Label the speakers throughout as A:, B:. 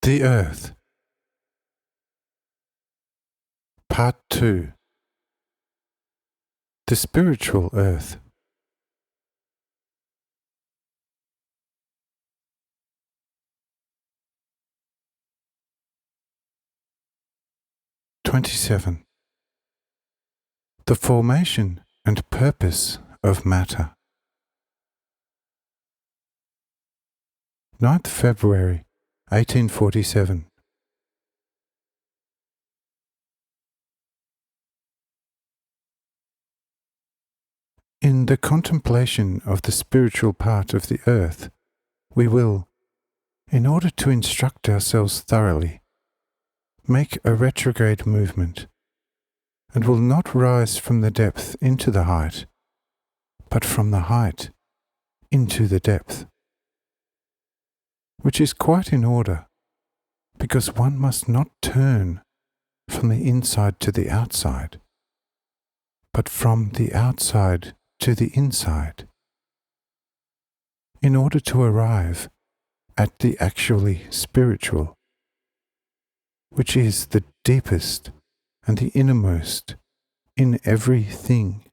A: The Earth. Part 2. The Spiritual Earth. '27. The Formation and Purpose of Matter. 9th February 1847. In the contemplation of the spiritual part of the earth, we will, in order to instruct ourselves thoroughly, make a retrograde movement, and will not rise from the depth into the height, but from the height into the depth, which is quite in order, because one must not turn from the inside to the outside, but from the outside to the inside, in order to arrive at the actually spiritual, which is the deepest and the innermost in everything.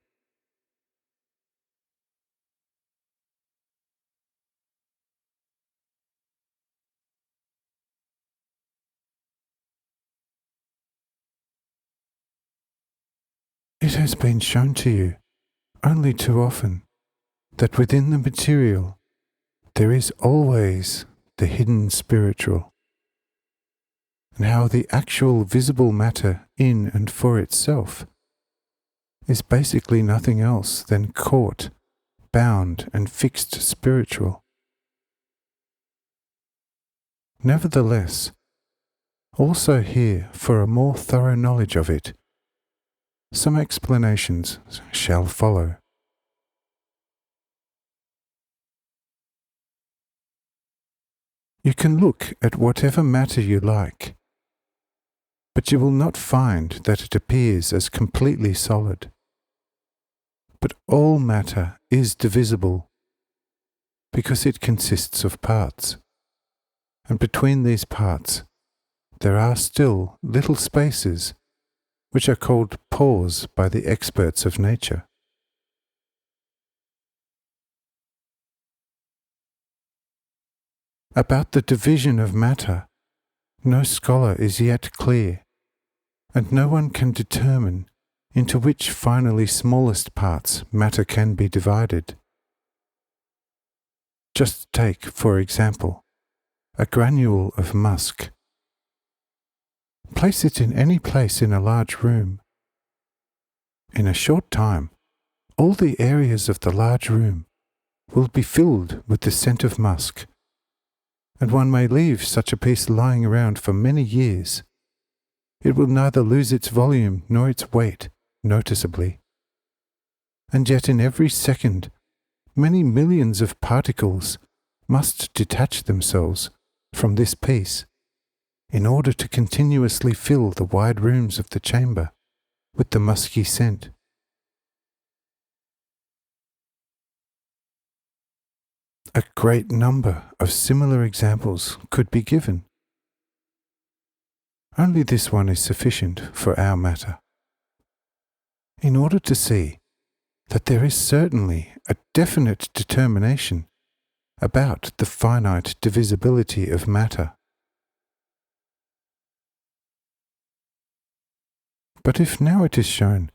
A: It has been shown to you only too often that within the material there is always the hidden spiritual, and how the actual visible matter in and for itself is basically nothing else than caught, bound and fixed spiritual. Nevertheless, also here, for a more thorough knowledge of it, some explanations shall follow. You can look at whatever matter you like, but you will not find that it appears as completely solid. But all matter is divisible, because it consists of parts, and between these parts there are still little spaces which are called pores by the experts of nature. About the division of matter, no scholar is yet clear, and no one can determine into which finally smallest parts matter can be divided. Just take, for example, a granule of musk. Place it in any place in a large room. In a short time, all the areas of the large room will be filled with the scent of musk, and one may leave such a piece lying around for many years. It will neither lose its volume nor its weight noticeably. And yet in every second, many millions of particles must detach themselves from this piece in order to continuously fill the wide rooms of the chamber with the musky scent. A great number of similar examples could be given. Only this one is sufficient for our matter, in order to see that there is certainly a definite determination about the finite divisibility of matter. But if now it is shown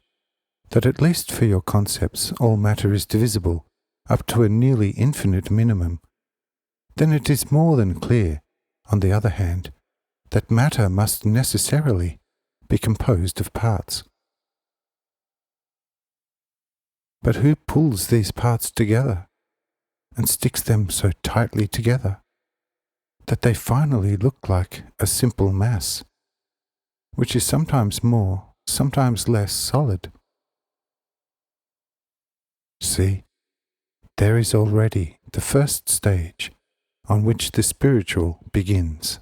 A: that at least for your concepts all matter is divisible up to a nearly infinite minimum, then it is more than clear, on the other hand, that matter must necessarily be composed of parts. But who pulls these parts together and sticks them so tightly together that they finally look like a simple mass, which is sometimes more, sometimes less solid? See, there is already the first stage on which the spiritual begins.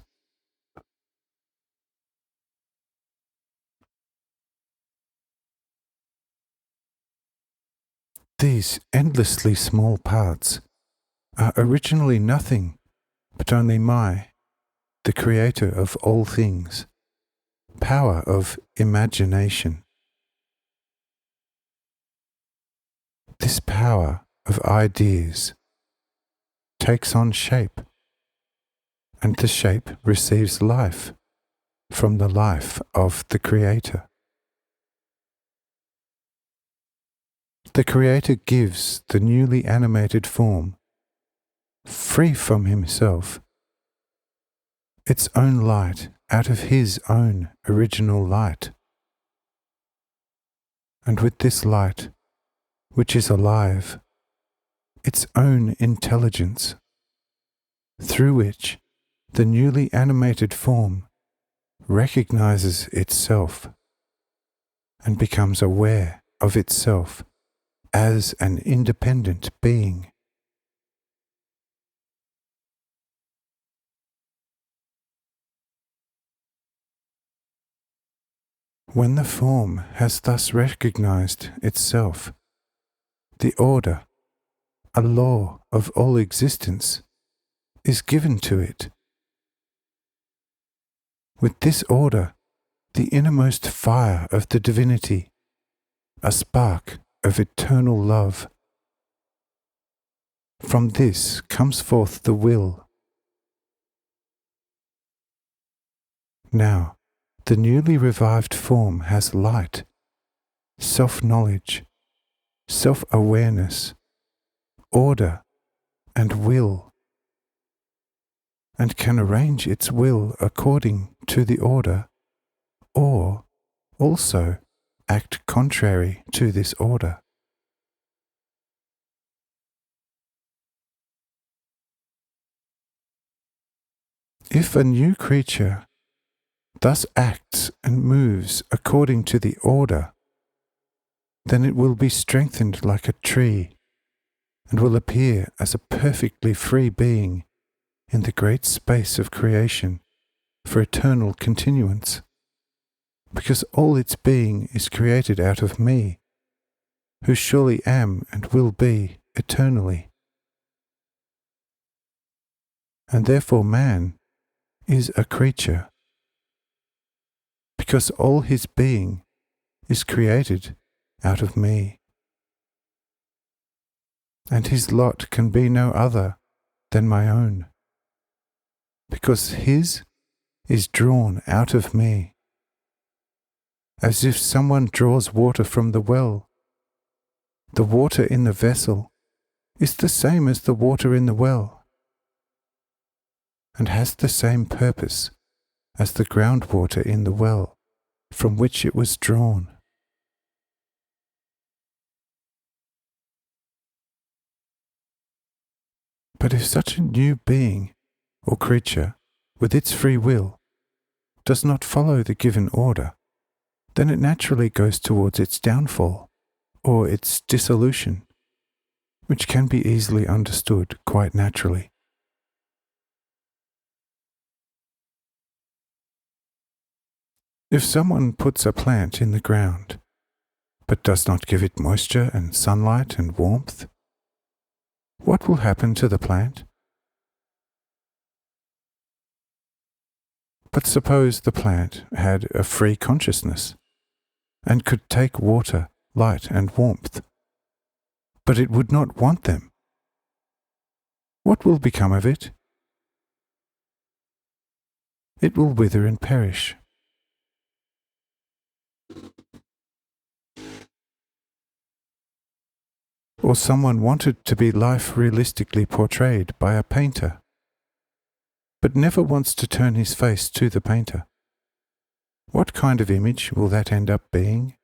A: These endlessly small parts are originally nothing but only the creator of all things, power of imagination. This power of ideas takes on shape, and the shape receives life from the life of the Creator. The Creator gives the newly animated form, free from himself, its own light out of his own original light. And with this light, which is alive, its own intelligence, through which the newly animated form recognizes itself and becomes aware of itself as an independent being. When the form has thus recognized itself, the order, a law of all existence, is given to it. With this order, the innermost fire of the divinity, a spark of eternal love. From this comes forth the will. Now, the newly revived form has light, self-knowledge, self-awareness, order, and will, and can arrange its will according to the order, or also act contrary to this order. If a new creature thus acts and moves according to the order, then it will be strengthened like a tree and will appear as a perfectly free being in the great space of creation for eternal continuance, because all its being is created out of me, who surely am and will be eternally. And therefore man is a creature, because all his being is created out of me. And his lot can be no other than my own, because his is drawn out of me, as if someone draws water from the well. The water in the vessel is the same as the water in the well, and has the same purpose as the groundwater in the well from which it was drawn. But if such a new being or creature, with its free will, does not follow the given order, then it naturally goes towards its downfall, or its dissolution, which can be easily understood quite naturally. If someone puts a plant in the ground, but does not give it moisture and sunlight and warmth, what will happen to the plant? But suppose the plant had a free consciousness and could take water, light, and warmth, but it would not want them. What will become of it? It will wither and perish. Or someone wanted to be life realistically portrayed by a painter, but never wants to turn his face to the painter. What kind of image will that end up being?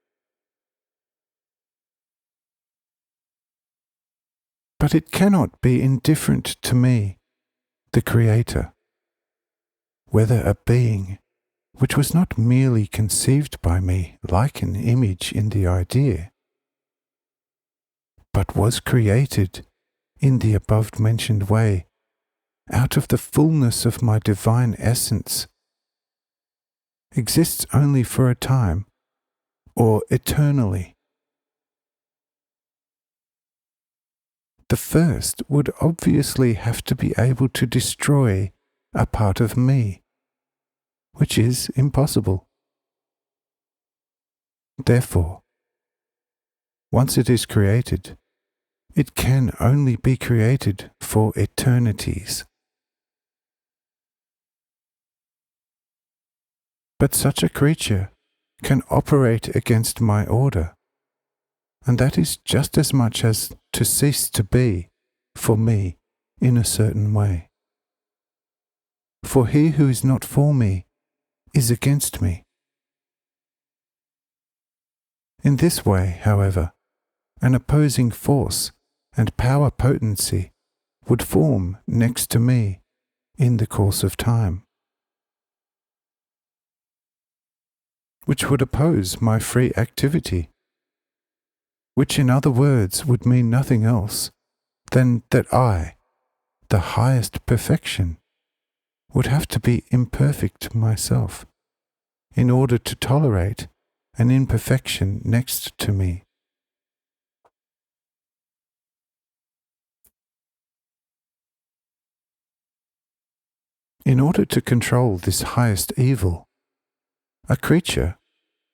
A: But it cannot be indifferent to me, the Creator, whether a being which was not merely conceived by me like an image in the idea, but was created in the above-mentioned way out of the fullness of my divine essence, exists only for a time or eternally. The first would obviously have to be able to destroy a part of me which is impossible. Therefore, once it is created, it can only be created for eternities. But such a creature can operate against my order, and that is just as much as to cease to be for me in a certain way. For he who is not for me is against me. In this way, however, an opposing force and power potency would form next to me in the course of time, which would oppose my free activity, which in other words would mean nothing else than that I, the highest perfection, would have to be imperfect myself in order to tolerate an imperfection next to me. In order to control this highest evil, a creature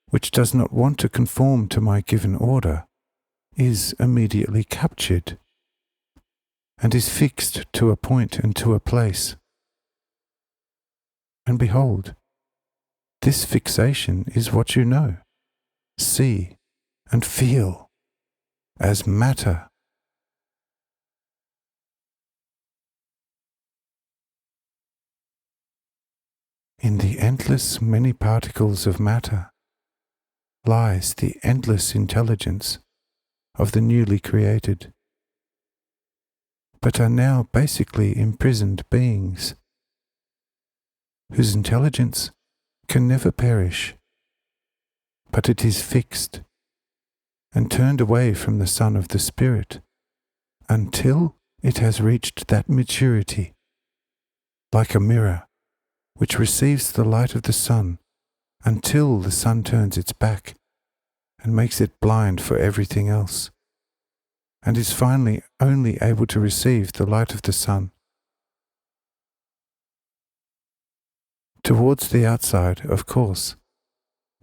A: which does not want to conform to my given order is immediately captured and is fixed to a point and to a place. And behold, this fixation is what you know, see, and feel as matter. In the endless many particles of matter lies the endless intelligence of the newly created, but are now basically imprisoned beings, whose intelligence can never perish, but it is fixed and turned away from the Son of the Spirit until it has reached that maturity, like a mirror which receives the light of the sun until the sun turns its back and makes it blind for everything else, and is finally only able to receive the light of the sun. Towards the outside, of course,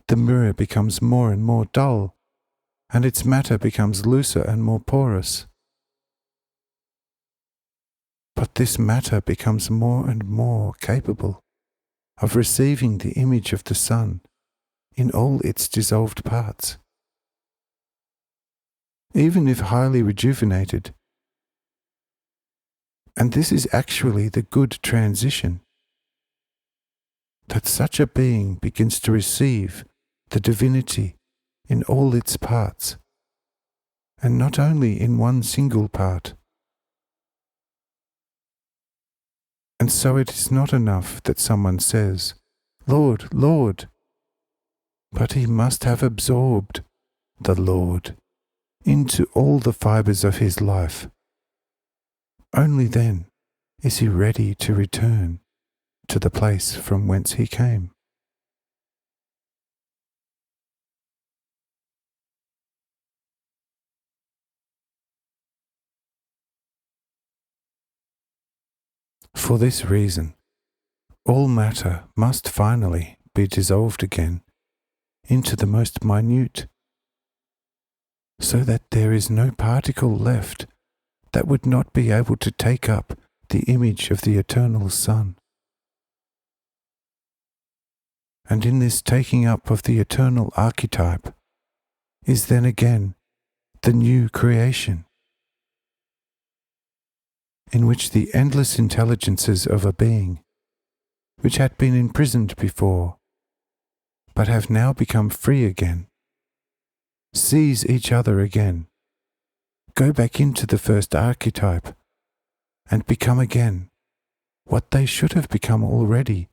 A: the mirror becomes more and more dull, and its matter becomes looser and more porous. But this matter becomes more and more capable of receiving the image of the sun in all its dissolved parts. Even if highly rejuvenated, and this is actually the good transition, that such a being begins to receive the divinity in all its parts, and not only in one single part. And so it is not enough that someone says, "Lord, Lord," but he must have absorbed the Lord into all the fibers of his life. Only then is he ready to return to the place from whence he came. For this reason, all matter must finally be dissolved again into the most minute, so that there is no particle left that would not be able to take up the image of the eternal Sun. And in this taking up of the eternal archetype is then again the new creation, in which the endless intelligences of a being, which had been imprisoned before, but have now become free again, seize each other again, go back into the first archetype, and become again what they should have become already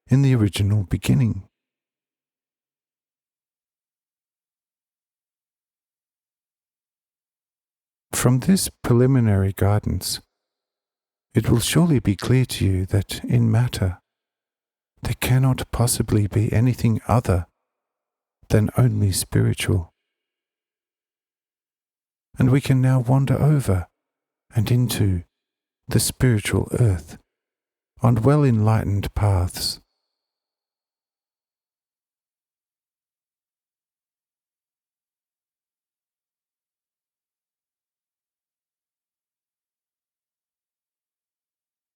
A: in the original beginning. From this preliminary guidance, it will surely be clear to you that in matter there cannot possibly be anything other than only spiritual. And we can now wander over and into the spiritual earth on well-enlightened paths,